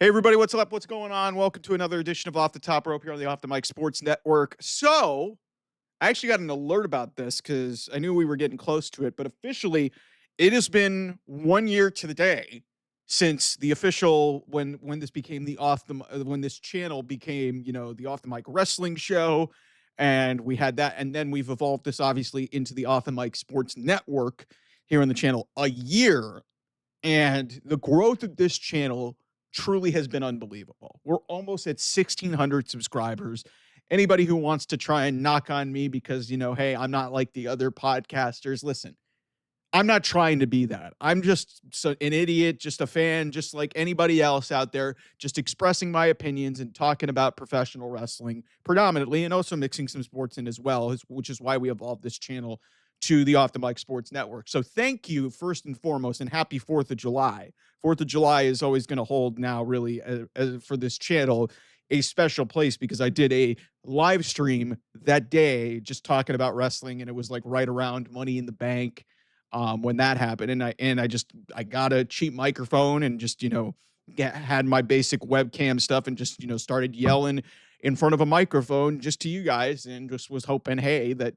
Hey, everybody, what's up? What's going on? Welcome to another edition of Off the Top Rope here on the Off the Mic Sports Network. So, I actually got an alert about this because I knew we were getting close to it, but officially, it has been 1 year to the day since the official when this became the when this channel became the Off the Mic Wrestling Show, and we had that, and then we've evolved this obviously into the Off the Mic Sports Network here on the channel. A year, and the growth of this channel truly has been unbelievable. We're almost at 1,600 subscribers. Anybody who wants to try and knock on me because, hey, I'm not like the other podcasters, listen, I'm not trying to be that. I'm just an idiot, just a fan, just like anybody else out there, just expressing my opinions and talking about professional wrestling predominantly, and also mixing some sports in as well, which is why we evolved this channel to the Off the Mic Sports Network. So thank you first and foremost, and happy 4th of July. 4th of July is always going to hold now really for this channel a special place because I did a live stream that day just talking about wrestling, and it was like right around Money in the Bank when that happened. And I got a cheap microphone and just, had my basic webcam stuff and just, started yelling in front of a microphone just to you guys, and just was hoping, hey, that,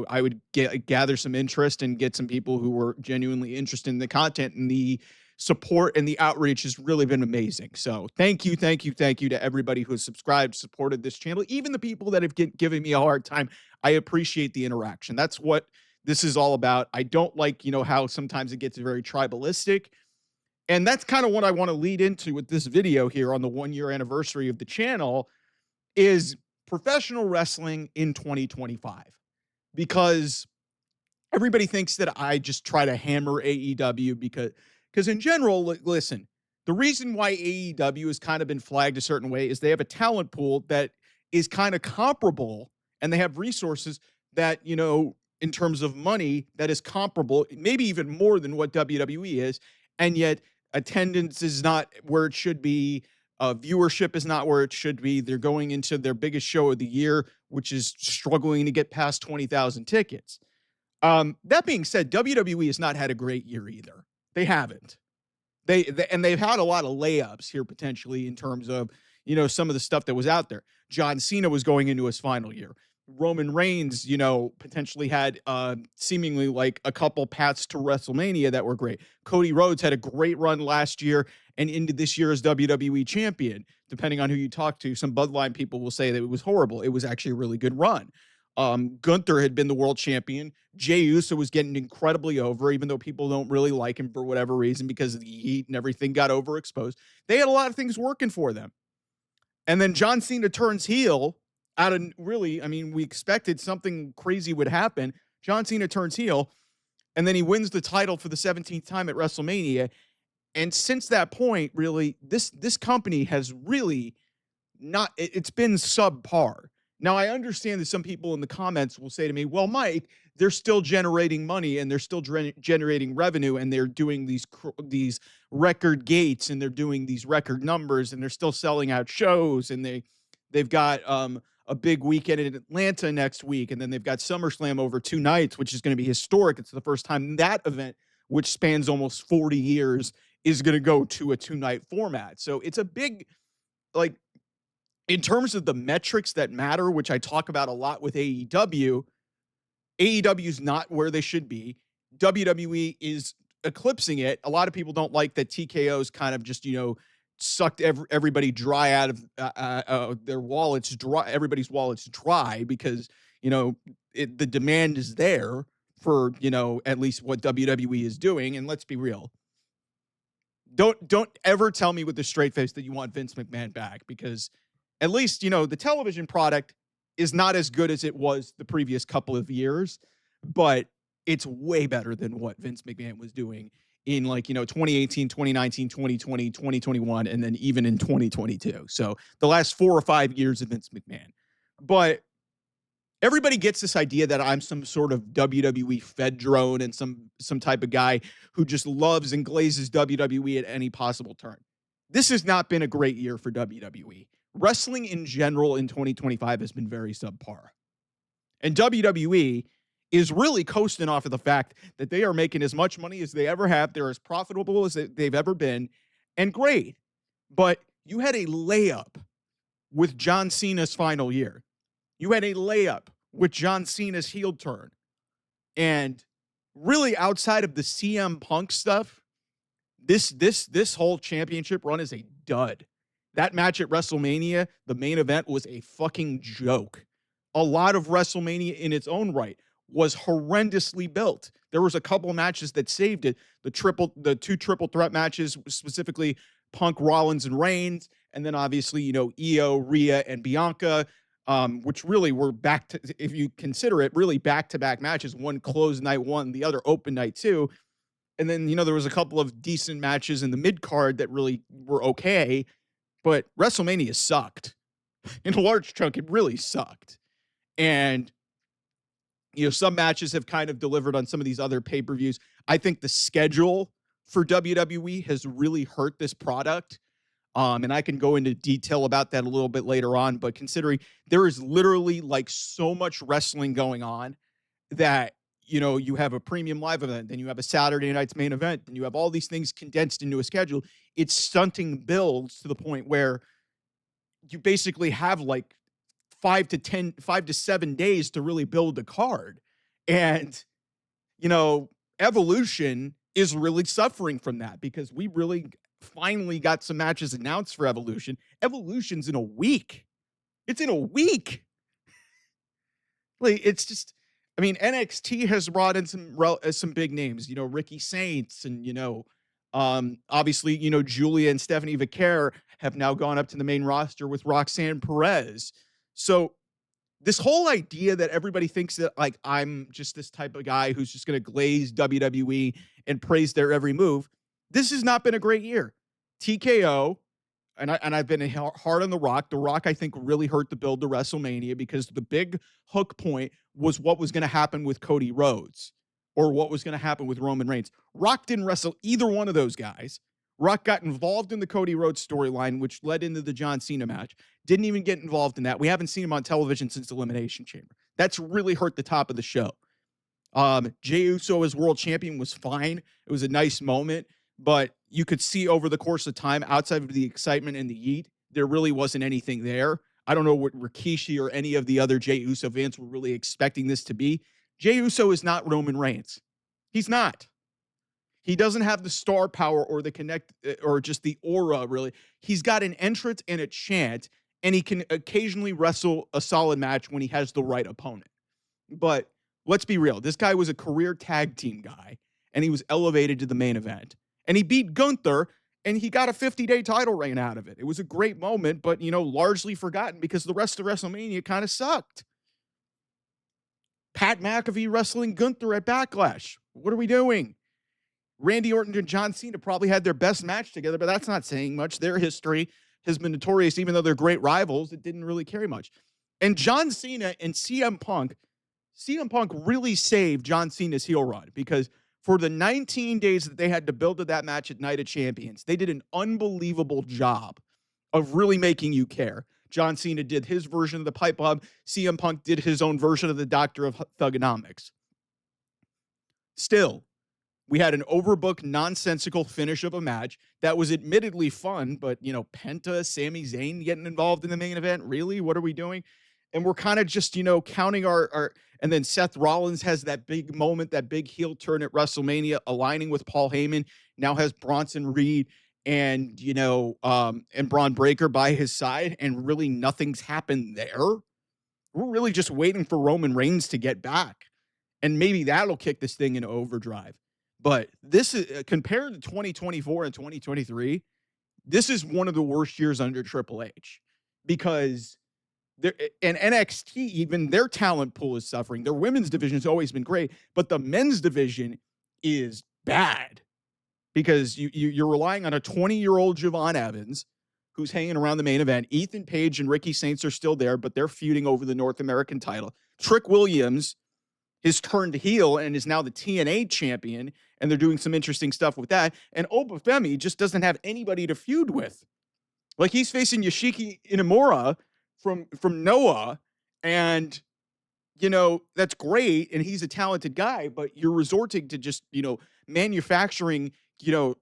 I would gather some interest and get some people who were genuinely interested in the content, and the support and the outreach has really been amazing. So thank you to everybody who has subscribed, supported this channel, even the people that have given me a hard time. I appreciate the interaction. That's what this is all about. I don't like, how sometimes it gets very tribalistic. And that's kind of what I want to lead into with this video here on the 1 year anniversary of the channel is professional wrestling in 2025. Because everybody thinks that I just try to hammer AEW because in general, listen, the reason why AEW has kind of been flagged a certain way is they have a talent pool that is kind of comparable, and they have resources that, in terms of money, that is comparable, maybe even more than what WWE is. And yet attendance is not where it should be. Viewership is not where it should be. They're going into their biggest show of the year, which is struggling to get past 20,000 tickets. That being said, WWE has not had a great year either. They haven't. And they've had a lot of layups here potentially in terms of, some of the stuff that was out there. John Cena was going into his final year. Roman Reigns, potentially had seemingly like a couple paths to WrestleMania that were great. Cody Rhodes had a great run last year and into this year as WWE champion. Depending on who you talk to, some Bloodline people will say that it was horrible. It was actually a really good run. Gunther had been the world champion. Jey Uso was getting incredibly over, even though people don't really like him for whatever reason because of the heat and everything got overexposed. They had a lot of things working for them. And then John Cena turns heel out of really, I mean, we expected something crazy would happen. John Cena turns heel, and then he wins the title for the 17th time at WrestleMania. And since that point, really, this company has really not, it's been subpar. Now, I understand that some people in the comments will say to me, well, Mike, they're still generating money and they're still generating revenue, and they're doing these record gates, and they're doing these record numbers, and they're still selling out shows, and they've got a big weekend in Atlanta next week, and then they've got SummerSlam over 2 nights, which is going to be historic. It's the first time that event, which spans almost 40 years, is going to go to a 2-night format. So it's a big, like, in terms of the metrics that matter, which I talk about a lot with AEW is not where they should be. WWE is eclipsing it. A lot of people don't like that TKO's kind of just, sucked everybody dry out of their wallets, dry, everybody's wallets dry, because, the demand is there for, at least what WWE is doing. And let's be real. Don't ever tell me with a straight face that you want Vince McMahon back, because at least, the television product is not as good as it was the previous couple of years, but it's way better than what Vince McMahon was doing in 2018, 2019, 2020, 2021, and then even in 2022. So the last 4 or 5 years of Vince McMahon. But everybody gets this idea that I'm some sort of WWE fed drone and some type of guy who just loves and glazes WWE at any possible turn. This has not been a great year for WWE. Wrestling in general in 2025 has been very subpar. And WWE is really coasting off of the fact that they are making as much money as they ever have. They're as profitable as they've ever been. and great. But you had a layup with John Cena's final year. You had a layup with John Cena's heel turn. And really outside of the CM Punk stuff, this whole championship run is a dud. That match at WrestleMania, the main event, was a fucking joke. A lot of WrestleMania in its own right was horrendously built. There was a couple of matches that saved it. The two triple threat matches, specifically Punk, Rollins, and Reigns, and then obviously, Io, Rhea, and Bianca, which really were back to, if you consider it, really back-to-back matches. One closed night one, the other open night two. And then, there was a couple of decent matches in the mid-card that really were okay, but WrestleMania sucked. In a large chunk, it really sucked. And, some matches have kind of delivered on some of these other pay-per-views. I think the schedule for WWE has really hurt this product. And I can go into detail about that a little bit later on, but considering there is literally like so much wrestling going on that, you have a premium live event, then you have a Saturday night's main event, and you have all these things condensed into a schedule. It's stunting builds to the point where you basically have like 5 to 7 days to really build a card. And, Evolution is really suffering from that because we really finally got some matches announced for Evolution. Evolution's in a week. It's in a week. Like, it's just, NXT has brought in some big names, Ricky Saints and, obviously, Julia and Stephanie Vaquer have now gone up to the main roster with Roxanne Perez. So this whole idea that everybody thinks that like I'm just this type of guy who's just going to glaze WWE and praise their every move. This has not been a great year. TKO, and I've been hard on The Rock. The Rock, I think, really hurt the build to WrestleMania because the big hook point was what was going to happen with Cody Rhodes or what was going to happen with Roman Reigns. Rock didn't wrestle either one of those guys. Rock got involved in the Cody Rhodes storyline, which led into the John Cena match. Didn't even get involved in that. We haven't seen him on television since Elimination Chamber. That's really hurt the top of the show. Jey Uso as world champion was fine. It was a nice moment, but you could see over the course of time, outside of the excitement and the yeet, there really wasn't anything there. I don't know what Rikishi or any of the other Jey Uso fans were really expecting this to be. Jey Uso is not Roman Reigns. He's not. He doesn't have the star power or the connect or just the aura, really. He's got an entrance and a chant, and he can occasionally wrestle a solid match when he has the right opponent. But let's be real. This guy was a career tag team guy, and he was elevated to the main event. And he beat Gunther, and he got a 50-day title reign out of it. It was a great moment, but, largely forgotten because the rest of WrestleMania kind of sucked. Pat McAfee wrestling Gunther at Backlash. What are we doing? Randy Orton and John Cena probably had their best match together, but that's not saying much. Their history has been notorious, even though they're great rivals. It didn't really carry much. And John Cena and CM Punk really saved John Cena's heel run because for the 19 days that they had to build to that match at Night of Champions, they did an unbelievable job of really making you care. John Cena did his version of the pipe bomb. CM Punk did his own version of the Doctor of Thugonomics. Still, we had an overbooked, nonsensical finish of a match that was admittedly fun, but, Penta, Sami Zayn getting involved in the main event. Really? What are we doing? And we're kind of just, counting our, and then Seth Rollins has that big moment, that big heel turn at WrestleMania, aligning with Paul Heyman, now has Bronson Reed and, and Braun Breaker by his side, and really nothing's happened there. We're really just waiting for Roman Reigns to get back. And maybe that'll kick this thing into overdrive. But this is compared to 2024 and 2023, this is one of the worst years under Triple H because and NXT, even their talent pool is suffering. Their women's division has always been great, but the men's division is bad because you're relying on a 20-year-old Javon Evans who's hanging around the main event. Ethan Page and Ricky Saints are still there, but they're feuding over the North American title. Trick Williams is turned heel and is now the TNA champion, and they're doing some interesting stuff with that. And Obafemi just doesn't have anybody to feud with. Like, he's facing Yoshiki Inamura from Noah, and, that's great, and he's a talented guy, but you're resorting to just, manufacturing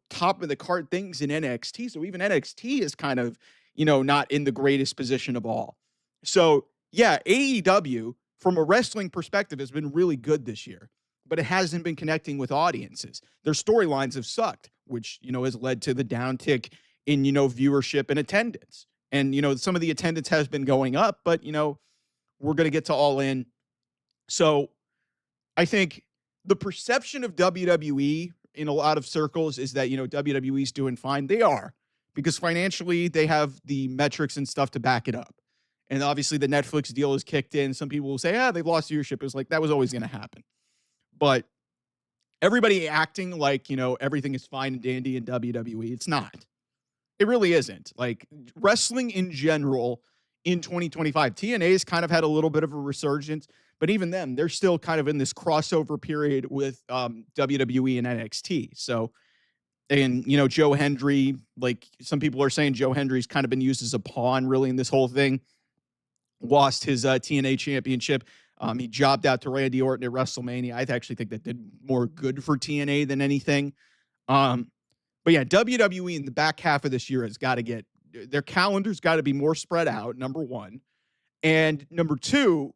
top of the card things in NXT. So even NXT is kind of, not in the greatest position of all. So yeah, AEW from a wrestling perspective has been really good this year, but it hasn't been connecting with audiences. Their storylines have sucked, which, has led to the downtick in, viewership and attendance. And, some of the attendance has been going up, but, we're going to get to All In. So I think the perception of WWE in a lot of circles is that, WWE's doing fine. They are, because financially they have the metrics and stuff to back it up. And obviously the Netflix deal is kicked in. Some people will say, they've lost viewership. It's like, that was always going to happen. But everybody acting like, everything is fine and dandy in WWE. It's not. It really isn't. Like, wrestling in general in 2025, TNA's kind of had a little bit of a resurgence, but even them, they're still kind of in this crossover period with WWE and NXT. So, and, Joe Hendry, like some people are saying Joe Hendry's kind of been used as a pawn really in this whole thing. Lost his TNA championship. He jobbed out to Randy Orton at WrestleMania. I actually think that did more good for TNA than anything. But yeah, WWE in the back half of this year has got to get their calendar's got to be more spread out, number one. And number two,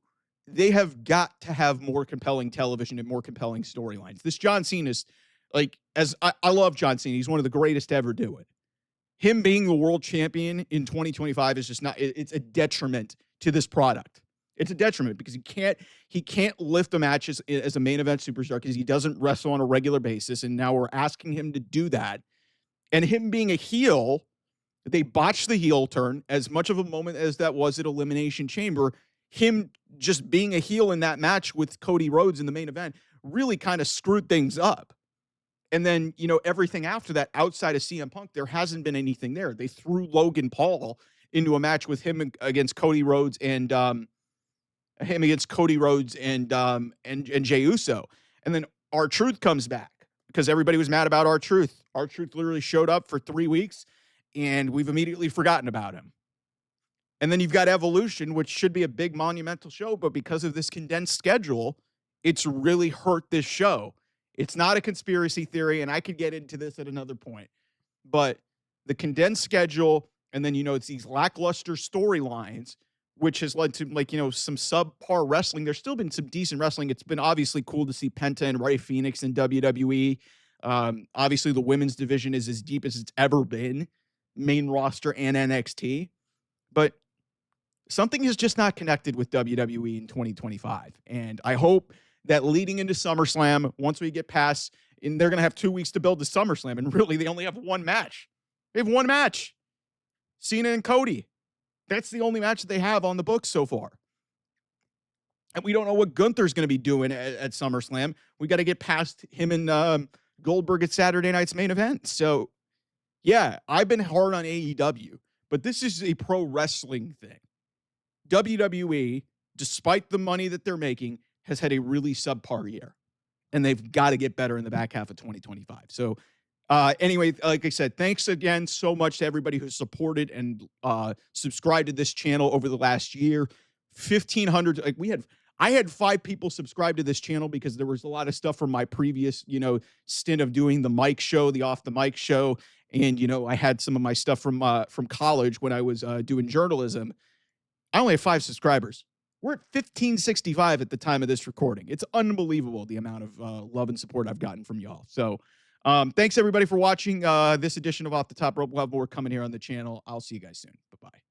they have got to have more compelling television and more compelling storylines. This John Cena is like, as I love John Cena. He's one of the greatest to ever do it. Him being the world champion in 2025 is just not, it's a detriment to this product. It's a detriment because he can't lift the matches as a main event superstar because he doesn't wrestle on a regular basis. And now we're asking him to do that. And him being a heel, they botched the heel turn. As much of a moment as that was at Elimination Chamber, him just being a heel in that match with Cody Rhodes in the main event really kind of screwed things up. And then, everything after that outside of CM Punk, there hasn't been anything there. They threw Logan Paul into a match with him against Cody Rhodes and Jey Uso. And then R-Truth comes back because everybody was mad about R-Truth. R-Truth literally showed up for 3 weeks and we've immediately forgotten about him. And then you've got Evolution, which should be a big monumental show, but because of this condensed schedule, it's really hurt this show. It's not a conspiracy theory, and I could get into this at another point. But the condensed schedule, and then, it's these lackluster storylines, which has led to, some subpar wrestling. There's still been some decent wrestling. It's been obviously cool to see Penta and Rey Fenix in WWE. Obviously, the women's division is as deep as it's ever been, main roster and NXT. But something is just not connected with WWE in 2025. And I hope that leading into SummerSlam, once we get past, and they're going to have 2 weeks to build the SummerSlam, and really they only have one match. They have one match. Cena and Cody. That's the only match that they have on the books so far. And we don't know what Gunther's going to be doing at SummerSlam. We got to get past him and Goldberg at Saturday night's main event. So, yeah, I've been hard on AEW, but this is a pro wrestling thing. WWE, despite the money that they're making, has had a really subpar year, and they've got to get better in the back half of 2025. So anyway, like I said, thanks again so much to everybody who supported and subscribed to this channel over the last year. 1,500, I had 5 people subscribe to this channel because there was a lot of stuff from my previous, stint of doing the mic show, the off the mic show. And, I had some of my stuff from college when I was doing journalism. I only have 5 subscribers. We're at 1,565 at the time of this recording. It's unbelievable the amount of love and support I've gotten from y'all. So thanks everybody for watching this edition of Off the Top Rope. We'll have more coming here on the channel. I'll see you guys soon. Bye-bye.